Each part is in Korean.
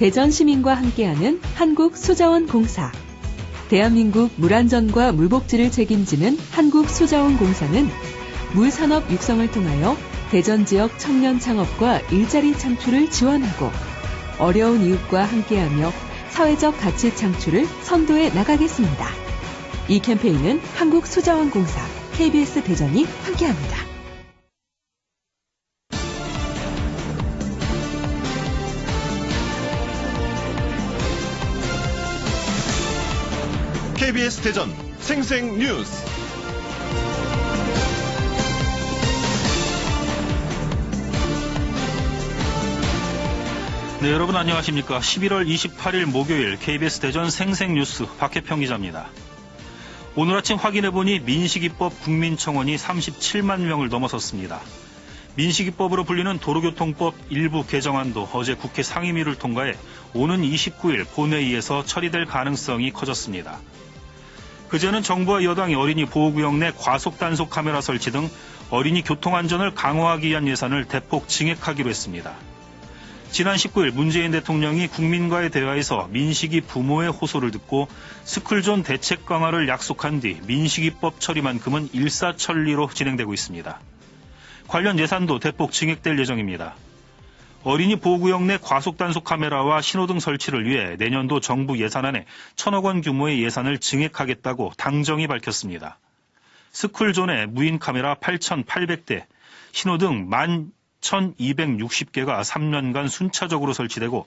대전 시민과 함께하는 한국수자원공사. 대한민국 물안전과 물복지를 책임지는 한국수자원공사는 물산업 육성을 통하여 대전 지역 청년 창업과 일자리 창출을 지원하고 어려운 이웃과 함께하며 사회적 가치 창출을 선도해 나가겠습니다. 이 캠페인은 한국수자원공사, KBS 대전이 함께합니다. KBS 대전 생생뉴스. 네, 여러분 안녕하십니까. 11월 28일 목요일 KBS 대전 생생뉴스 박혜평 기자입니다. 오늘 아침 확인해보니 민식이법 국민청원이 37만 명을 넘어섰습니다. 민식이법으로 불리는 도로교통법 일부 개정안도 어제 국회 상임위를 통과해 오는 29일 본회의에서 처리될 가능성이 커졌습니다. 그제는 정부와 여당이 어린이 보호구역 내 과속단속 카메라 설치 등 어린이 교통안전을 강화하기 위한 예산을 대폭 증액하기로 했습니다. 지난 19일 문재인 대통령이 국민과의 대화에서 민식이 부모의 호소를 듣고 스쿨존 대책 강화를 약속한 뒤 민식이법 처리만큼은 일사천리로 진행되고 있습니다. 관련 예산도 대폭 증액될 예정입니다. 어린이 보호구역 내 과속단속 카메라와 신호등 설치를 위해 내년도 정부 예산안에 1,000억 원 규모의 예산을 증액하겠다고 당정이 밝혔습니다. 스쿨존에 무인 카메라 8,800대, 신호등 11,260개가 3년간 순차적으로 설치되고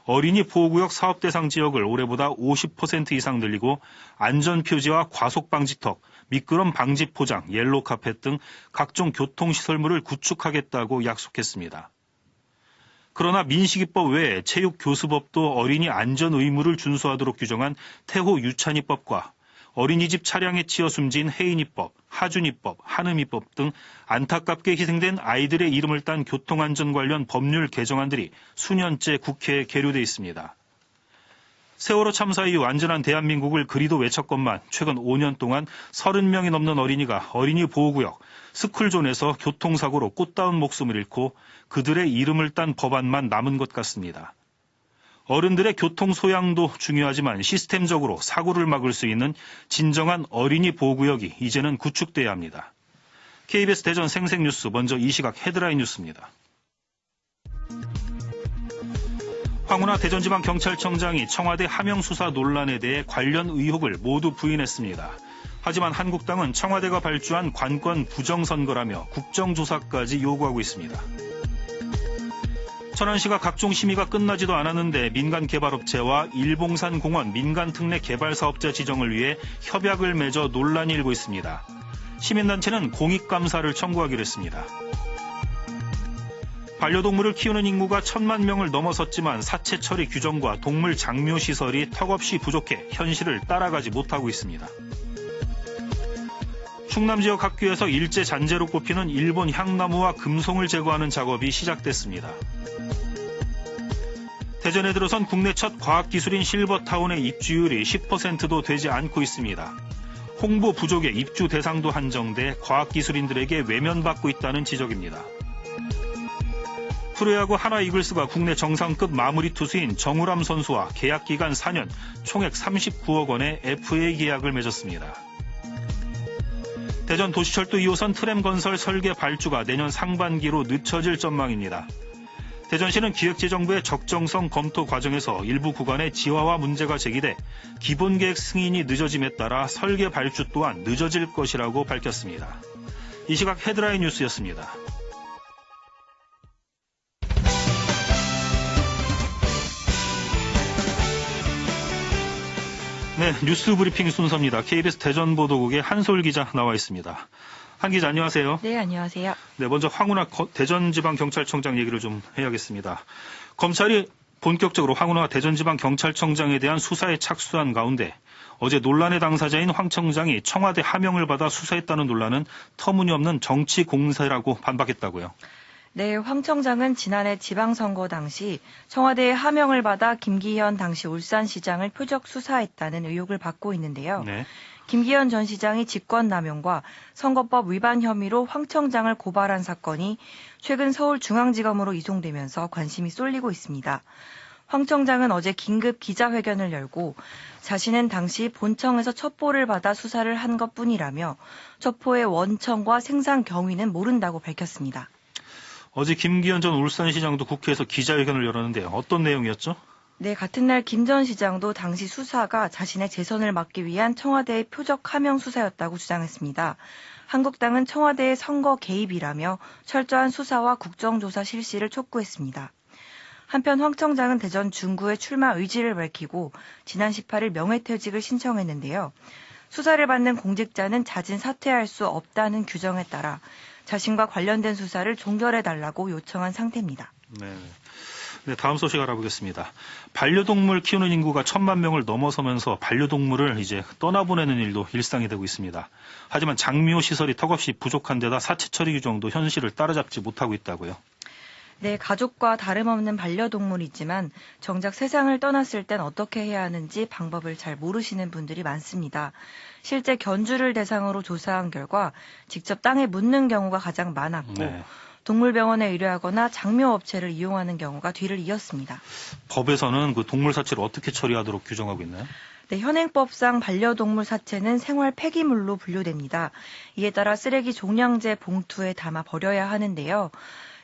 어린이 보호구역 사업 대상 지역을 올해보다 50% 이상 늘리고 안전표지와 과속방지턱, 미끄럼 방지 포장, 옐로우 카펫 등 각종 교통시설물을 구축하겠다고 약속했습니다. 그러나 민식이법 외에 체육교수법도 어린이 안전 의무를 준수하도록 규정한 태호 유찬이법과 어린이집 차량에 치여 숨진 혜인이법, 하준이법, 한음이법 등 안타깝게 희생된 아이들의 이름을 딴 교통안전 관련 법률 개정안들이 수년째 국회에 계류돼 있습니다. 세월호 참사 이후 안전한 대한민국을 그리도 외쳤건만 최근 5년 동안 30명이 넘는 어린이가 어린이 보호구역, 스쿨존에서 교통사고로 꽃다운 목숨을 잃고 그들의 이름을 딴 법안만 남은 것 같습니다. 어른들의 교통 소양도 중요하지만 시스템적으로 사고를 막을 수 있는 진정한 어린이 보호구역이 이제는 구축돼야 합니다. KBS 대전 생생뉴스 먼저 이 시각 헤드라인 뉴스입니다. 황운하 대전지방경찰청장이 청와대 하명 수사 논란에 대해 관련 의혹을 모두 부인했습니다. 하지만 한국당은 청와대가 발주한 관권 부정선거라며 국정조사까지 요구하고 있습니다. 천안시가 각종 심의가 끝나지도 않았는데 민간개발업체와 일봉산공원 민간특례 개발사업자 지정을 위해 협약을 맺어 논란이 일고 있습니다. 시민단체는 공익감사를 청구하기로 했습니다. 반려동물을 키우는 인구가 1,000만 명을 넘어섰지만 사체 처리 규정과 동물 장묘 시설이 턱없이 부족해 현실을 따라가지 못하고 있습니다. 충남 지역 학교에서 일제 잔재로 꼽히는 일본 향나무와 금송을 제거하는 작업이 시작됐습니다. 대전에 들어선 국내 첫 과학기술인 실버타운의 입주율이 10%도 되지 않고 있습니다. 홍보 부족에 입주 대상도 한정돼 과학기술인들에게 외면받고 있다는 지적입니다. 프로야구 하나 이글스가 국내 정상급 마무리 투수인 정우람 선수와 계약기간 4년, 총액 39억 원의 FA 계약을 맺었습니다. 대전 도시철도 2호선 트램건설 설계 발주가 내년 상반기로 늦춰질 전망입니다. 대전시는 기획재정부의 적정성 검토 과정에서 일부 구간에 지하화 문제가 제기돼 기본계획 승인이 늦어짐에 따라 설계 발주 또한 늦어질 것이라고 밝혔습니다. 이 시각 헤드라인 뉴스였습니다. 네, 뉴스 브리핑 순서입니다. KBS 대전보도국의 한솔 기자 나와 있습니다. 한 기자 안녕하세요. 네, 안녕하세요. 네, 먼저 황운하 대전지방경찰청장 얘기를 좀 해야겠습니다. 검찰이 본격적으로 황운하 대전지방경찰청장에 대한 수사에 착수한 가운데 어제 논란의 당사자인 황 청장이 청와대 하명을 받아 수사했다는 논란은 터무니없는 정치 공세라고 반박했다고요. 네, 황 청장은 지난해 지방선거 당시 청와대의 하명을 받아 김기현 당시 울산시장을 표적 수사했다는 의혹을 받고 있는데요. 네. 김기현 전 시장이 직권남용과 선거법 위반 혐의로 황 청장을 고발한 사건이 최근 서울중앙지검으로 이송되면서 관심이 쏠리고 있습니다. 황 청장은 어제 긴급 기자회견을 열고 자신은 당시 본청에서 첩보를 받아 수사를 한 것뿐이라며 첩보의 원청과 생산 경위는 모른다고 밝혔습니다. 어제 김기현 전 울산시장도 국회에서 기자회견을 열었는데 어떤 내용이었죠? 네, 같은 날 김 전 시장도 당시 수사가 자신의 재선을 막기 위한 청와대의 표적 하명 수사였다고 주장했습니다. 한국당은 청와대의 선거 개입이라며 철저한 수사와 국정조사 실시를 촉구했습니다. 한편 황 청장은 대전 중구에 출마 의지를 밝히고 지난 18일 명예퇴직을 신청했는데요. 수사를 받는 공직자는 자진 사퇴할 수 없다는 규정에 따라 자신과 관련된 수사를 종결해달라고 요청한 상태입니다. 네, 다음 소식 알아보겠습니다. 반려동물 키우는 인구가 1,000만 명을 넘어서면서 반려동물을 이제 떠나보내는 일도 일상이 되고 있습니다. 하지만 장묘 시설이 턱없이 부족한 데다 사체 처리 규정도 현실을 따라잡지 못하고 있다고요. 네, 가족과 다름없는 반려동물이지만 정작 세상을 떠났을 땐 어떻게 해야 하는지 방법을 잘 모르시는 분들이 많습니다. 실제 견주를 대상으로 조사한 결과 직접 땅에 묻는 경우가 가장 많았고 동물병원에 의뢰하거나 장묘업체를 이용하는 경우가 뒤를 이었습니다. 법에서는 그 동물 사체를 어떻게 처리하도록 규정하고 있나요? 네, 현행법상 반려동물 사체는 생활 폐기물로 분류됩니다. 이에 따라 쓰레기 종량제 봉투에 담아 버려야 하는데요.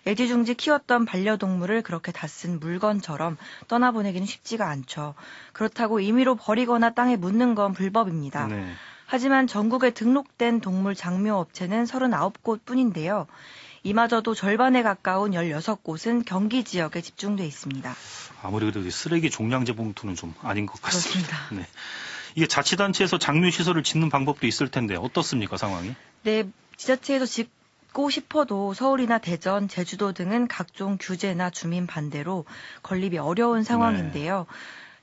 애지중지 키웠던 반려동물을 그렇게 다 쓴 물건처럼 떠나보내기는 쉽지가 않죠. 그렇다고 임의로 버리거나 땅에 묻는 건 불법입니다. 하지만 전국에 등록된 동물 장묘업체는 39곳 뿐인데요. 이마저도 절반에 가까운 16곳은 경기 지역에 집중돼 있습니다. 아무리 그래도 쓰레기 종량제 봉투는 좀 아닌 것 같습니다. 그렇습니다. 네. 이게 자치단체에서 장묘시설을 짓는 방법도 있을 텐데 어떻습니까, 상황이? 네, 지자체에서 짓고 싶어도 서울이나 대전, 제주도 등은 각종 규제나 주민 반대로 건립이 어려운 상황인데요.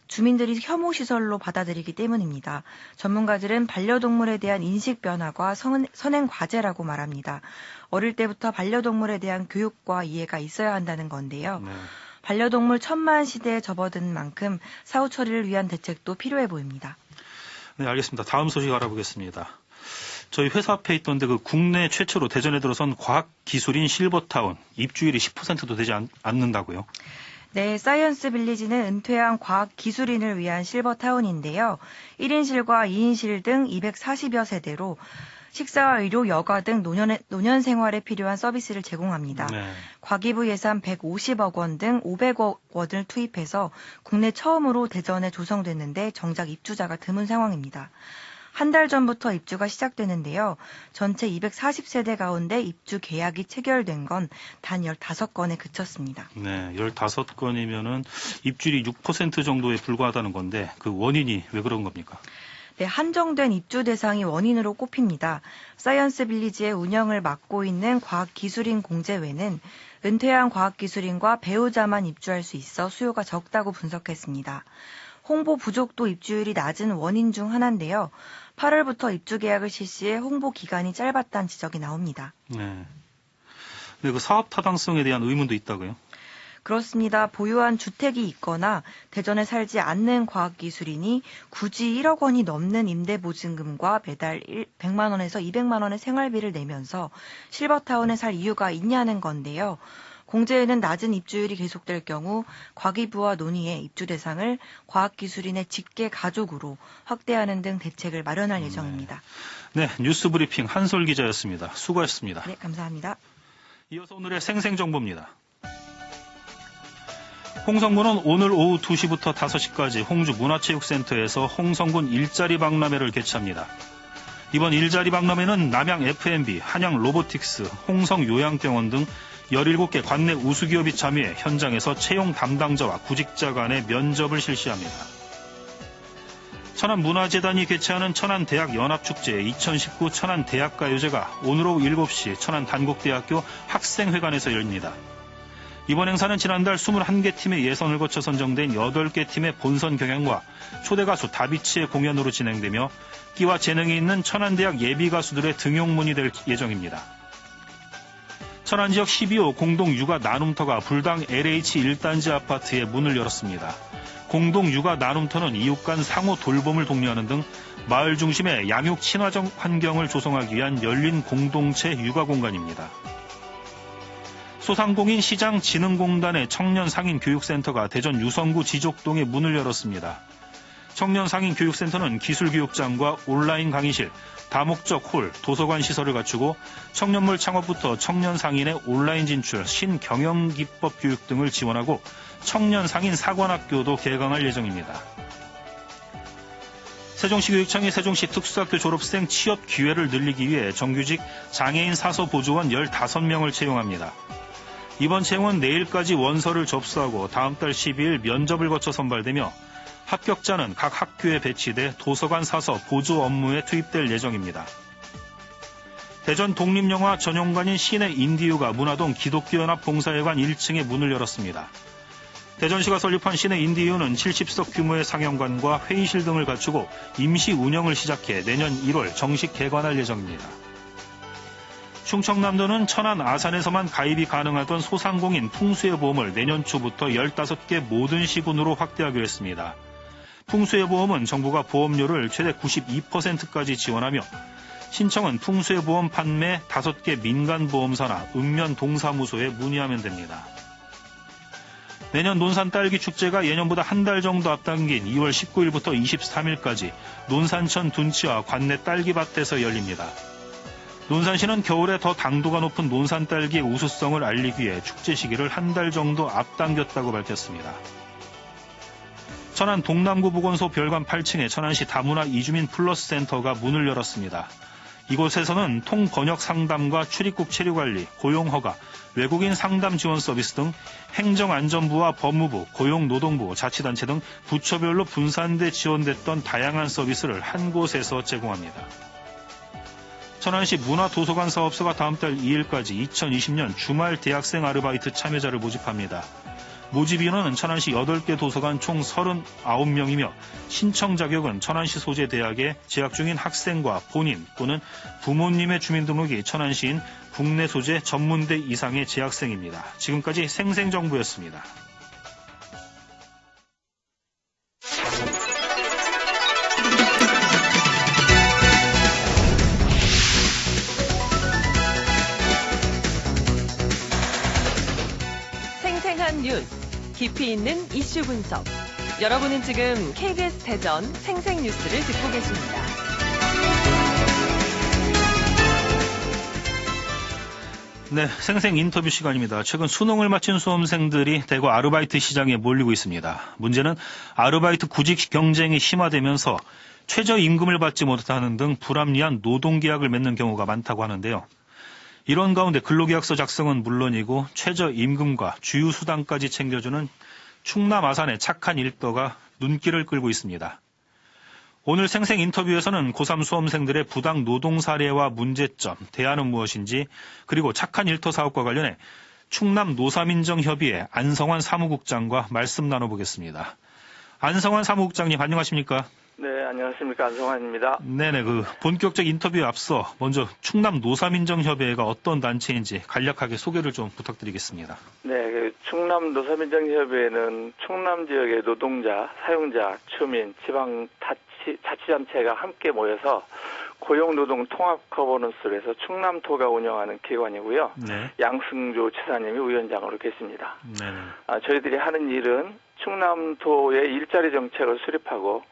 주민들이 혐오시설로 받아들이기 때문입니다. 전문가들은 반려동물에 대한 인식 변화가 선행 과제라고 말합니다. 어릴 때부터 반려동물에 대한 교육과 이해가 있어야 한다는 건데요. 반려동물 1,000만 시대에 접어든 만큼 사후 처리를 위한 대책도 필요해 보입니다. 네, 알겠습니다. 다음 소식 알아보겠습니다. 저희 회사 앞에 있던데 그 국내 최초로 대전에 들어선 과학기술인 실버타운 입주율이 10%도 되지 않는다고요? 네, 사이언스 빌리지는 은퇴한 과학기술인을 위한 실버타운인데요. 1인실과 2인실 등 240여 세대로 식사와 의료, 여가 등 노년 생활에 필요한 서비스를 제공합니다. 과기부 예산 150억 원 등 500억 원을 투입해서 국내 처음으로 대전에 조성됐는데 정작 입주자가 드문 상황입니다. 한 달 전부터 입주가 시작되는데요. 전체 240세대 가운데 입주 계약이 체결된 건 단 15건에 그쳤습니다. 네, 15건이면은 입주율이 6% 정도에 불과하다는 건데 그 원인이 왜 그런 겁니까? 네, 한정된 입주 대상이 원인으로 꼽힙니다. 사이언스 빌리지의 운영을 맡고 있는 과학기술인 공제회는 은퇴한 과학기술인과 배우자만 입주할 수 있어 수요가 적다고 분석했습니다. 홍보 부족도 입주율이 낮은 원인 중 하나인데요. 8월부터 입주 계약을 실시해 홍보 기간이 짧았다는 지적이 나옵니다. 네, 그 사업 타당성에 대한 의문도 있다고요? 그렇습니다. 보유한 주택이 있거나 대전에 살지 않는 과학기술인이 굳이 1억 원이 넘는 임대보증금과 매달 100만 원에서 200만 원의 생활비를 내면서 실버타운에 살 이유가 있냐는 건데요. 공제에는 낮은 입주율이 계속될 경우 과기부와 논의해 입주 대상을 과학기술인의 직계 가족으로 확대하는 등 대책을 마련할 예정입니다. 네, 뉴스 브리핑 한솔 기자였습니다. 수고하셨습니다. 네, 감사합니다. 이어서 오늘의 생생정보입니다. 홍성군은 오늘 오후 2시부터 5시까지 홍주 문화체육센터에서 홍성군 일자리 박람회를 개최합니다. 이번 일자리 박람회는 남양 F&B, 한양 로보틱스, 홍성 요양병원 등 17개 관내 우수기업이 참여해 현장에서 채용 담당자와 구직자 간의 면접을 실시합니다. 천안문화재단이 개최하는 천안대학연합축제 2019 천안대학가요제가 오늘 오후 7시 천안단국대학교 학생회관에서 열립니다. 이번 행사는 지난달 21개 팀의 예선을 거쳐 선정된 8개 팀의 본선 경연과 초대 가수 다비치의 공연으로 진행되며 끼와 재능이 있는 천안대학 예비가수들의 등용문이 될 예정입니다. 천안 지역 12호 공동육아 나눔터가 불당 LH 1단지 아파트에 문을 열었습니다. 공동육아 나눔터는 이웃 간 상호 돌봄을 독려하는 등 마을 중심의 양육 친화적 환경을 조성하기 위한 열린 공동체 육아 공간입니다. 소상공인 시장진흥공단의 청년상인교육센터가 대전 유성구 지족동에 문을 열었습니다. 청년상인교육센터는 기술교육장과 온라인 강의실, 다목적 홀, 도서관 시설을 갖추고 청년몰 창업부터 청년상인의 온라인 진출, 신경영기법 교육 등을 지원하고 청년상인 사관학교도 개강할 예정입니다. 세종시 교육청이 세종시 특수학교 졸업생 취업 기회를 늘리기 위해 정규직 장애인 사서 보조원 15명을 채용합니다. 이번 채용은 내일까지 원서를 접수하고 다음 달 12일 면접을 거쳐 선발되며 합격자는 각 학교에 배치돼 도서관 사서 보조 업무에 투입될 예정입니다. 대전 독립영화 전용관인 시내 인디유가 문화동 기독교연합 봉사회관 1층에 문을 열었습니다. 대전시가 설립한 시내 인디유는 70석 규모의 상영관과 회의실 등을 갖추고 임시 운영을 시작해 내년 1월 정식 개관할 예정입니다. 충청남도는 천안 아산에서만 가입이 가능하던 소상공인 풍수해보험을 내년 초부터 15개 모든 시군으로 확대하기로 했습니다. 풍수해보험은 정부가 보험료를 최대 92%까지 지원하며 신청은 풍수해보험 판매 5개 민간보험사나 읍면동사무소에 문의하면 됩니다. 내년 논산 딸기 축제가 예년보다 한 달 정도 앞당긴 2월 19일부터 23일까지 논산천 둔치와 관내 딸기밭에서 열립니다. 논산시는 겨울에 더 당도가 높은 논산 딸기의 우수성을 알리기 위해 축제 시기를 한 달 정도 앞당겼다고 밝혔습니다. 천안 동남구 보건소 별관 8층에 천안시 다문화 이주민 플러스 센터가 문을 열었습니다. 이곳에서는 통번역 상담과 출입국 체류관리, 고용허가, 외국인 상담 지원 서비스 등 행정안전부와 법무부, 고용노동부, 자치단체 등 부처별로 분산돼 지원됐던 다양한 서비스를 한 곳에서 제공합니다. 천안시 문화도서관 사업소가 다음 달 2일까지 2020년 주말 대학생 아르바이트 참여자를 모집합니다. 모집 인원은 천안시 8개 도서관 총 39명이며 신청 자격은 천안시 소재 대학에 재학 중인 학생과 본인 또는 부모님의 주민등록이 천안시인 국내 소재 전문대 이상의 재학생입니다. 지금까지 생생정보였습니다. 생생한 뉴스, 깊이 있는 이슈 분석. 여러분은 지금 KBS 대전 생생뉴스를 듣고 계십니다. 네, 생생 인터뷰 시간입니다. 최근 수능을 마친 수험생들이 대거 아르바이트 시장에 몰리고 있습니다. 문제는 아르바이트 구직 경쟁이 심화되면서 최저임금을 받지 못하는 등 불합리한 노동계약을 맺는 경우가 많다고 하는데요. 이런 가운데 근로계약서 작성은 물론이고 최저임금과 주유수당까지 챙겨주는 충남 아산의 착한 일터가 눈길을 끌고 있습니다. 오늘 생생 인터뷰에서는 고3 수험생들의 부당 노동 사례와 문제점, 대안은 무엇인지, 그리고 착한 일터 사업과 관련해 충남 노사민정협의회 안성환 사무국장과 말씀 나눠보겠습니다. 안성환 사무국장님 안녕하십니까? 네, 안녕하십니까. 안성환입니다. 네네, 본격적 인터뷰에 앞서 먼저 충남 노사민정협의회가 어떤 단체인지 간략하게 소개를 좀 부탁드리겠습니다. 네, 충남 노사민정협의회는 충남 지역의 노동자, 사용자, 주민, 지방 자치단체가 함께 모여서 고용노동 통합 거버넌스를 해서 충남도가 운영하는 기관이고요. 네. 양승조 지사님이 위원장으로 계십니다. 네. 저희들이 하는 일은 충남도의 일자리 정책을 수립하고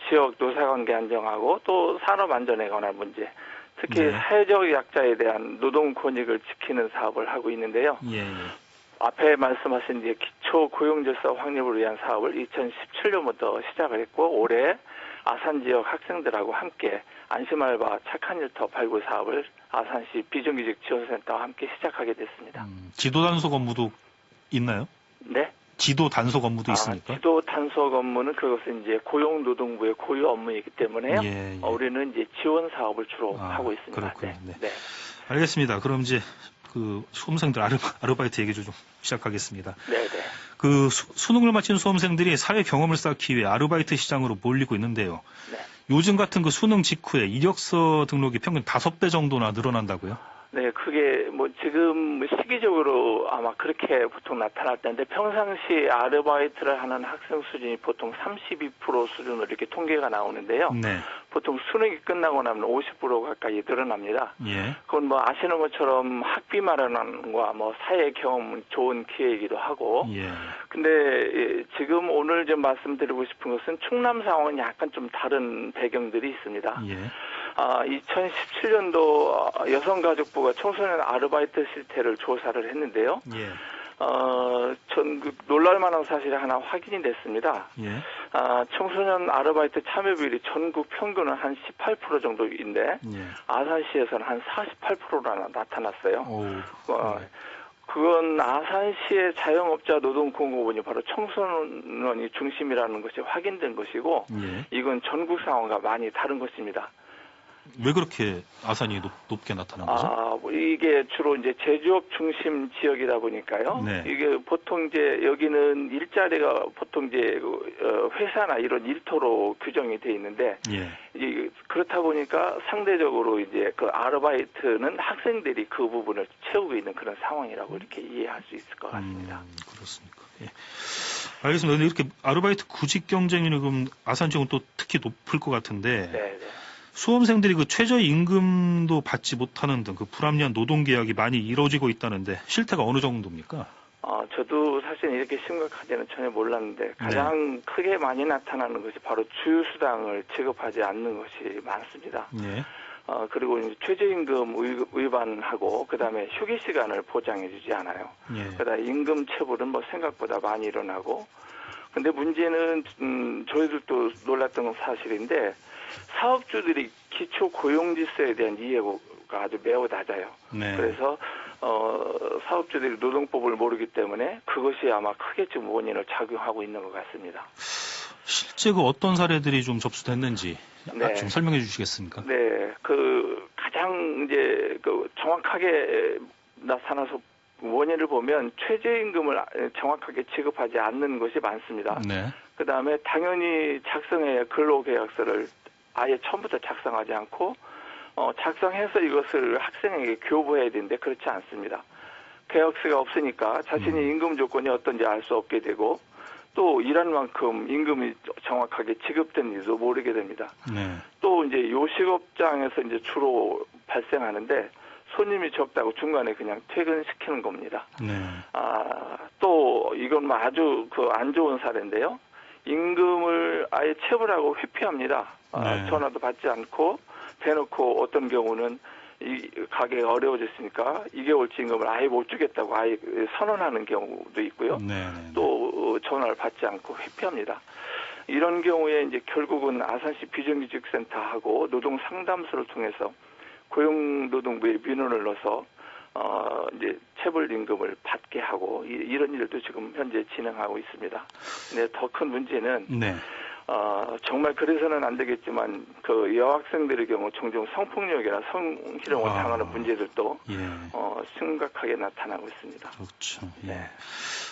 지역 노사관계 안정하고 또 산업 안전에 관한 문제, 특히 네. 사회적 약자에 대한 노동 권익을 지키는 사업을 하고 있는데요. 예. 앞에 말씀하신 이제 기초 고용 질서 확립을 위한 사업을 2017년부터 시작을 했고 올해 아산 지역 학생들하고 함께 안심알바 착한 일터 발굴 사업을 아산시 비정규직 지원센터와 함께 시작하게 됐습니다. 지도 단속 업무도 있나요? 네. 지도 단속 업무도 있습니까? 지도 단속 업무는 그것은 이제 고용노동부의 고유 업무이기 때문에요. 예, 예. 우리는 이제 지원 사업을 주로 하고 있습니다. 그렇군요. 네. 네. 알겠습니다. 그럼 이제 수험생들 아르바이트 얘기 좀 시작하겠습니다. 네, 네. 수능을 마친 수험생들이 사회 경험을 쌓기 위해 아르바이트 시장으로 몰리고 있는데요. 네. 요즘 같은 수능 직후에 이력서 등록이 평균 5배 정도나 늘어난다고요? 네, 그게 지금 시기적으로 아마 그렇게 보통 나타날 텐데 평상시 아르바이트를 하는 학생 수준이 보통 32% 수준으로 이렇게 통계가 나오는데요. 네. 보통 수능이 끝나고 나면 50% 가까이 늘어납니다. 예. 그건 뭐 아시는 것처럼 학비 마련과 뭐 사회 경험 좋은 기회이기도 하고. 예. 근데 지금 오늘 좀 말씀드리고 싶은 것은 충남 상황은 약간 좀 다른 배경들이 있습니다. 예. 2017년도 여성가족부가 청소년 아르바이트 실태를 조사를 했는데요. 예. 전국 놀랄만한 사실이 하나 확인이 됐습니다. 예. 청소년 아르바이트 참여 비율이 전국 평균은 한 18% 정도인데 예. 아산시에서는 한 48%나 나타났어요. 오. 그건 아산시의 자영업자 노동공고원이 바로 청소년이 중심이라는 것이 확인된 것이고 예. 이건 전국 상황과 많이 다른 것입니다. 왜 그렇게 아산이 높게 나타난 거죠? 이게 주로 이제 제조업 중심 지역이다 보니까요. 네. 이게 보통 이제 여기는 일자리가 보통 이제 회사나 이런 일터로 규정이 돼 있는데 예. 이제 그렇다 보니까 상대적으로 이제 그 아르바이트는 학생들이 그 부분을 채우고 있는 그런 상황이라고 이렇게 이해할 수 있을 것 같습니다. 그렇습니까? 예. 알겠습니다. 근데 이렇게 아르바이트 구직 경쟁률이 그럼 아산 지역은 또 특히 높을 것 같은데. 네. 수험생들이 그 최저임금도 받지 못하는 등 그 불합리한 노동계약이 많이 이루어지고 있다는데 실태가 어느 정도입니까? 저도 사실 이렇게 심각하지는 전혀 몰랐는데 가장 크게 많이 나타나는 것이 바로 주휴수당을 지급하지 않는 것이 많습니다. 예. 그리고 이제 최저임금 위반하고 그다음에 휴게 시간을 보장해주지 않아요. 예. 그다음에 임금 체불은 뭐 생각보다 많이 일어나고. 근데 문제는 저희들도 놀랐던 사실인데 사업주들이 기초 고용질서에 대한 이해가 아주 매우 낮아요. 네. 그래서 사업주들이 노동법을 모르기 때문에 그것이 아마 크게 지금 원인을 작용하고 있는 것 같습니다. 실제 그 어떤 사례들이 좀 접수됐는지 네. 좀 설명해 주시겠습니까? 네, 그 가장 이제 그 정확하게 나타나서 원인을 보면 최저임금을 정확하게 지급하지 않는 것이 많습니다. 네. 그 다음에 당연히 작성해야 근로계약서를 아예 처음부터 작성하지 않고 작성해서 이것을 학생에게 교부해야 되는데 그렇지 않습니다. 계약서가 없으니까 자신의 임금 조건이 어떤지 알 수 없게 되고 또 일한 만큼 임금이 정확하게 지급된지도 모르게 됩니다. 네. 또 이제 요식업장에서 이제 주로 발생하는데 손님이 적다고 중간에 그냥 퇴근시키는 겁니다. 네. 또 이건 뭐 아주 그 안 좋은 사례인데요. 임금을 아예 체불하고 회피합니다. 네. 전화도 받지 않고 대놓고 어떤 경우는 이 가게가 어려워졌으니까 2개월치 임금을 아예 못 주겠다고 아예 선언하는 경우도 있고요. 네. 또 전화를 받지 않고 회피합니다. 이런 경우에 이제 결국은 아산시 비정규직센터하고 노동상담소를 통해서 고용노동부에 민원을 넣어서 이제 체불 임금을 받게 하고 이런 일도 지금 현재 진행하고 있습니다. 근데 더 큰 문제는 네. 정말 그래서는 안 되겠지만 그 여학생들의 경우 종종 성폭력이나 성희롱을 당하는 문제들도 예. 심각하게 나타나고 있습니다. 그렇죠. 예. 네.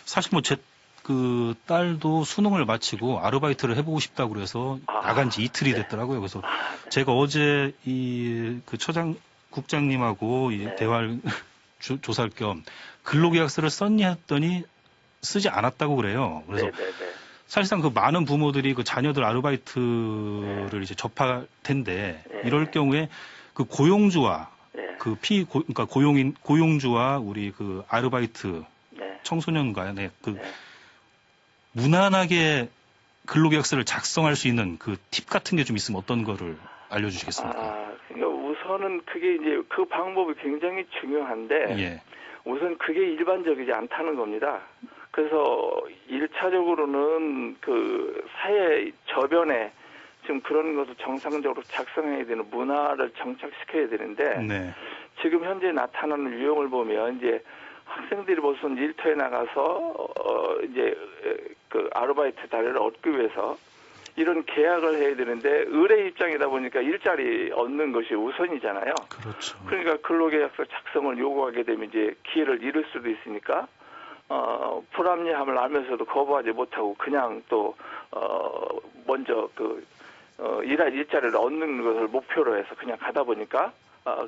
사실 뭐 제 그 딸도 수능을 마치고 아르바이트를 해보고 싶다고 그래서 나간 지 이틀이 됐더라고요. 그래서 제가 어제 그 국장님하고 네. 대화를 조사할 겸 근로계약서를 썼니 했더니 쓰지 않았다고 그래요. 그래서 사실상 그 많은 부모들이 그 자녀들 아르바이트를 이제 접할 텐데 이럴 경우에 그 고용주와 그 그러니까 고용주와 우리 그 아르바이트 청소년 간의 그 무난하게 근로계약서를 작성할 수 있는 그 팁 같은 게 좀 있으면 어떤 거를 알려주시겠습니까? 그러니까 우선은 그게 이제 그 방법이 굉장히 중요한데 예. 우선 그게 일반적이지 않다는 겁니다. 그래서 1차적으로는 그 사회 저변에 지금 그런 것을 정상적으로 작성해야 되는 문화를 정착시켜야 되는데 네. 지금 현재 나타나는 유형을 보면 이제 학생들이 무슨 일터에 나가서 이제 그 아르바이트 자리를 얻기 위해서 이런 계약을 해야 되는데 의뢰 입장이다 보니까 일자리 얻는 것이 우선이잖아요. 그렇죠. 그러니까 근로계약서 작성을 요구하게 되면 이제 기회를 잃을 수도 있으니까 불합리함을 알면서도 거부하지 못하고 그냥 또 먼저 그 일할 일자리를 얻는 것을 목표로 해서 그냥 가다 보니까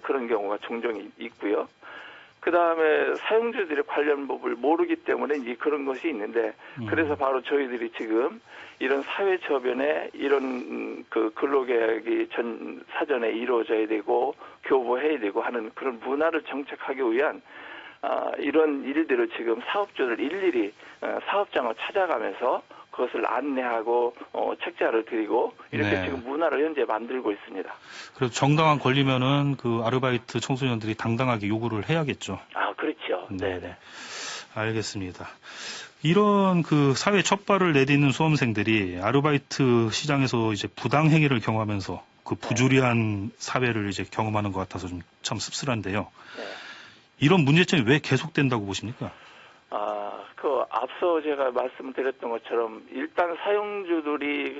그런 경우가 종종 있고요. 그다음에 사용주들의 관련 법을 모르기 때문에 이제 그런 것이 있는데 그래서 바로 저희들이 지금 이런 사회 저변에 이런 그 근로계약이 사전에 이루어져야 되고 교부해야 되고 하는 그런 문화를 정착하기 위한 이런 일들을 지금 사업주들 일일이 사업장을 찾아가면서 그것을 안내하고 책자를 드리고 이렇게 네. 지금 문화를 현재 만들고 있습니다. 그래서 정당한 권리면은 그 아르바이트 청소년들이 당당하게 요구를 해야겠죠. 아, 그렇죠. 네네. 알겠습니다. 이런 그 사회 첫발을 내딛는 수험생들이 아르바이트 시장에서 이제 부당 행위를 경험하면서 그 부조리한 사회를 이제 경험하는 것 같아서 좀 참 씁쓸한데요. 네. 이런 문제점이 왜 계속된다고 보십니까? 앞서 제가 말씀드렸던 것처럼 일단 사용주들이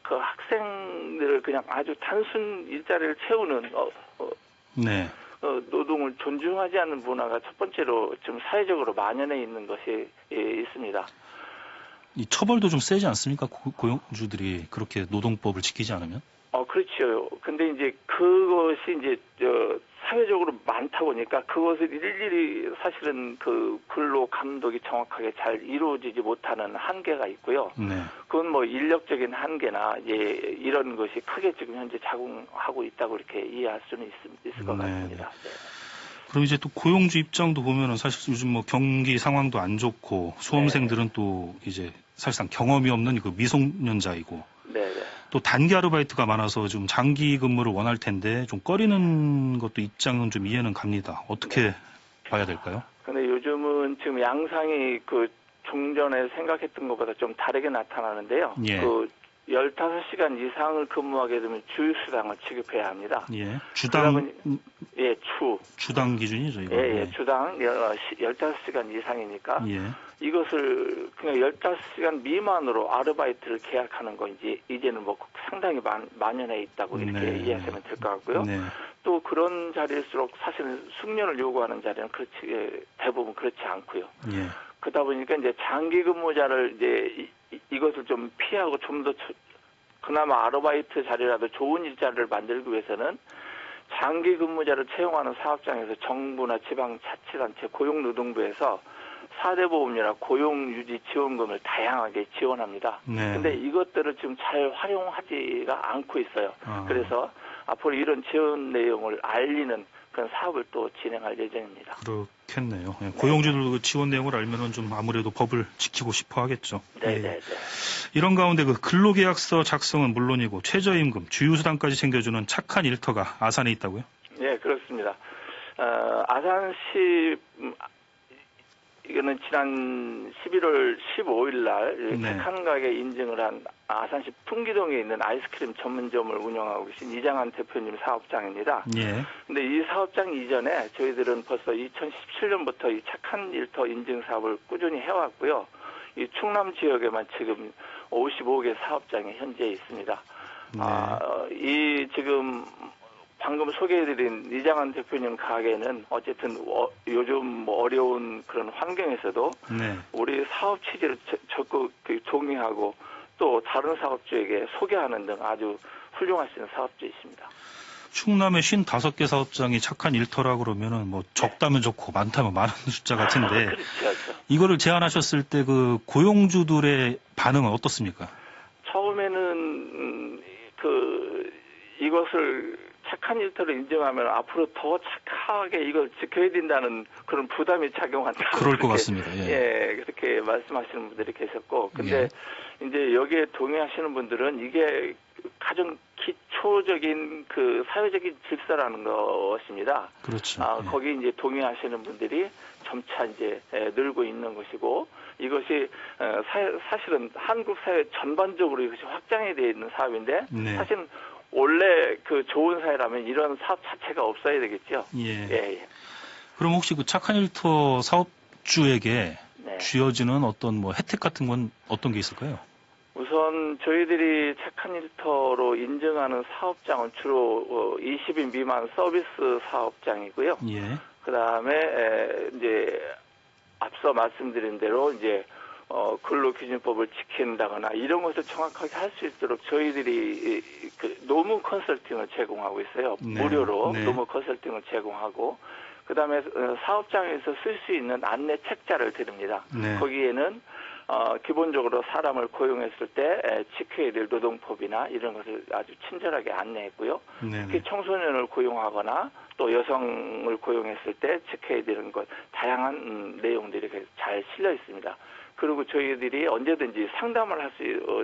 그 학생들을 그냥 아주 단순 일자리를 채우는 네. 노동을 존중하지 않는 문화가 첫 번째로 좀 사회적으로 만연해 있는 것이 있습니다. 이 처벌도 좀 세지 않습니까? 고용주들이 그렇게 노동법을 지키지 않으면? 그렇죠. 근데 이제 그것이 이제 사회적으로 많다 보니까 그것을 일일이 사실은 그 근로 감독이 정확하게 잘 이루어지지 못하는 한계가 있고요. 네. 그건 뭐 인력적인 한계나 이런 것이 크게 지금 현재 작용하고 있다고 이렇게 이해할 수는 있을 것 같습니다. 네. 그럼 이제 또 고용주 입장도 보면은 사실 요즘 뭐 경기 상황도 안 좋고 수험생들은 또 이제 사실상 경험이 없는 그 미성년자이고 네. 또 단기 아르바이트가 많아서 좀 장기 근무를 원할 텐데 좀 꺼리는 것도 입장은 좀 이해는 갑니다. 어떻게 봐야 될까요? 근데 요즘은 지금 양상이 그 종전에 생각했던 것보다 좀 다르게 나타나는데요. 예. 15시간 이상을 근무하게 되면 주휴수당을 지급해야 합니다. 예. 주당 주당 기준이죠, 이거. 예, 주당 15시간 이상이니까 예. 이것을 그냥 15시간 미만으로 아르바이트를 계약하는 건 이제는 뭐 상당히 만연해 있다고 이렇게 이해하시면 될 것 같고요. 네. 또 그런 자리일수록 사실은 숙련을 요구하는 자리는 대부분 그렇지 않고요. 예. 그러다 보니까 이제 장기 근무자를 이제 이것을 좀 피하고 좀 더 그나마 아르바이트 자리라도 좋은 일자리를 만들기 위해서는 장기 근무자를 채용하는 사업장에서 정부나 지방자치단체 고용노동부에서 4대 보험료나 고용유지 지원금을 다양하게 지원합니다. 그런데 네. 이것들을 지금 잘 활용하지가 않고 있어요. 그래서 앞으로 이런 지원 내용을 알리는 그런 사업을 또 진행할 예정입니다. 그렇겠네요. 네. 고용주들도 그 지원 내용을 알면은 좀 아무래도 법을 지키고 싶어 하겠죠. 네. 이런 가운데 그 근로계약서 작성은 물론이고 최저임금, 주휴수당까지 챙겨주는 착한 일터가 아산에 있다고요? 네, 그렇습니다. 아산시 이거는 지난 11월 15일 날 착한 가게 인증을 한 아산시 풍기동에 있는 아이스크림 전문점을 운영하고 계신 이장한 대표님 사업장입니다. 예. 근데 이 사업장 이전에 저희들은 벌써 2017년부터 이 착한 일터 인증 사업을 꾸준히 해왔고요. 이 충남 지역에만 지금 55개 사업장이 현재 있습니다. 네. 이 지금 방금 소개해드린 이장한 대표님 가게는 어쨌든 요즘 뭐 어려운 그런 환경에서도 네. 우리 사업 취지를 적극 동의하고 또 다른 사업주에게 소개하는 등 아주 훌륭하신 사업주이십니다. 충남에 55개 사업장이 착한 일터라 그러면은 뭐 적다면 적고 많다면 많은 숫자 같은데 그렇죠. 이거를 제안하셨을 때 그 고용주들의 반응은 어떻습니까? 처음에는 이것을 착한 일터를 인정하면 앞으로 더 착하게 이걸 지켜야 된다는 그런 부담이 작용한다고. 그럴 것 같습니다. 예, 그렇게 말씀하시는 분들이 계셨고, 근데 이제 여기에 동의하시는 분들은 이게 가장 기초적인 그 사회적인 질서라는 것입니다. 그렇죠. 거기 이제 동의하시는 분들이 점차 이제 늘고 있는 것이고, 이것이 사실은 한국 사회 전반적으로 이것이 확장이 되어 있는 사업인데, 사실은 원래 그 좋은 사회라면 이런 사업 자체가 없어야 되겠죠. 예. 그럼 혹시 그 착한 일터 사업주에게 쥐어지는 어떤 뭐 혜택 같은 건 어떤 게 있을까요? 우선 저희들이 착한 일터로 인증하는 사업장은 주로 20인 미만 서비스 사업장이고요. 예. 그다음에 이제 앞서 말씀드린 대로 이제 근로기준법을 지킨다거나 이런 것을 정확하게 할 수 있도록 저희들이 그 노무 컨설팅을 제공하고 있어요. 무료로 노무 컨설팅을 제공하고 그다음에 사업장에서 쓸 수 있는 안내 책자를 드립니다. 네. 거기에는 기본적으로 사람을 고용했을 때 지켜야 될 노동법이나 이런 것을 아주 친절하게 안내했고요. 네. 특히 청소년을 고용하거나 또 여성을 고용했을 때 지켜야 되는 것 다양한 내용들이 잘 실려 있습니다. 그리고 저희들이 언제든지 상담을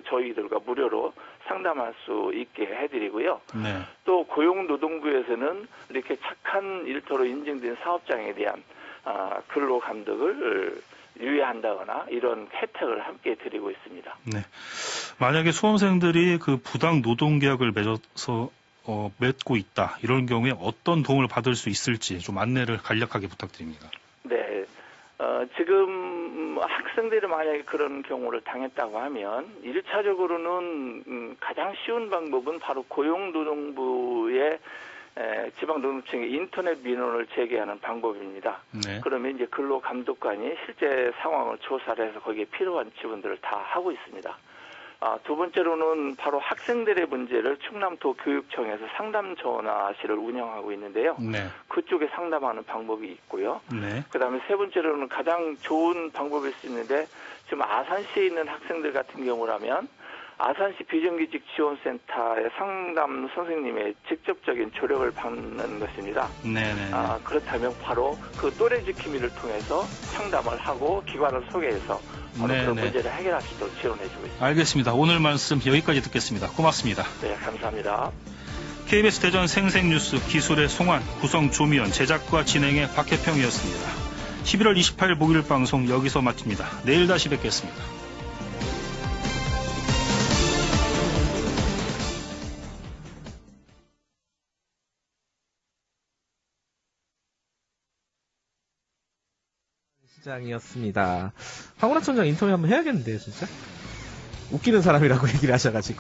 저희들과 무료로 상담할 수 있게 해드리고요. 네. 또 고용노동부에서는 이렇게 착한 일터로 인증된 사업장에 대한 근로 감독을 유예한다거나 이런 혜택을 함께 드리고 있습니다. 네. 만약에 수험생들이 그 부당 노동계약을 맺고 있다 이런 경우에 어떤 도움을 받을 수 있을지 좀 안내를 간략하게 부탁드립니다. 네. 지금 학생들이 만약에 그런 경우를 당했다고 하면 1차적으로는 가장 쉬운 방법은 바로 고용노동부의 지방노동청의 인터넷 민원을 제기하는 방법입니다. 네. 그러면 이제 근로감독관이 실제 상황을 조사를 해서 거기에 필요한 지원들을 다 하고 있습니다. 두 번째로는 바로 학생들의 문제를 충남도 교육청에서 상담 전화실을 운영하고 있는데요. 네. 그쪽에 상담하는 방법이 있고요. 네. 그다음에 세 번째로는 가장 좋은 방법일 수 있는데 지금 아산시에 있는 학생들 같은 경우라면 아산시 비정규직 지원센터의 상담 선생님의 직접적인 조력을 받는 것입니다. 네네. 그렇다면 바로 그 또래 지킴이를 통해서 상담을 하고 기관을 소개해서 바로 그런 문제를 해결할 수 있도록 지원해주고 있습니다. 알겠습니다. 오늘 말씀 여기까지 듣겠습니다. 고맙습니다. 네, 감사합니다. KBS 대전 생생뉴스 기술의 송환, 구성 조미연, 제작과 진행의 박혜평이었습니다. 11월 28일 목요일 방송 여기서 마칩니다. 내일 다시 뵙겠습니다. 시장이었습니다. 황운하 총장 인터뷰 한번 해야겠는데요, 진짜? 웃기는 사람이라고 얘기를 하셔가지고.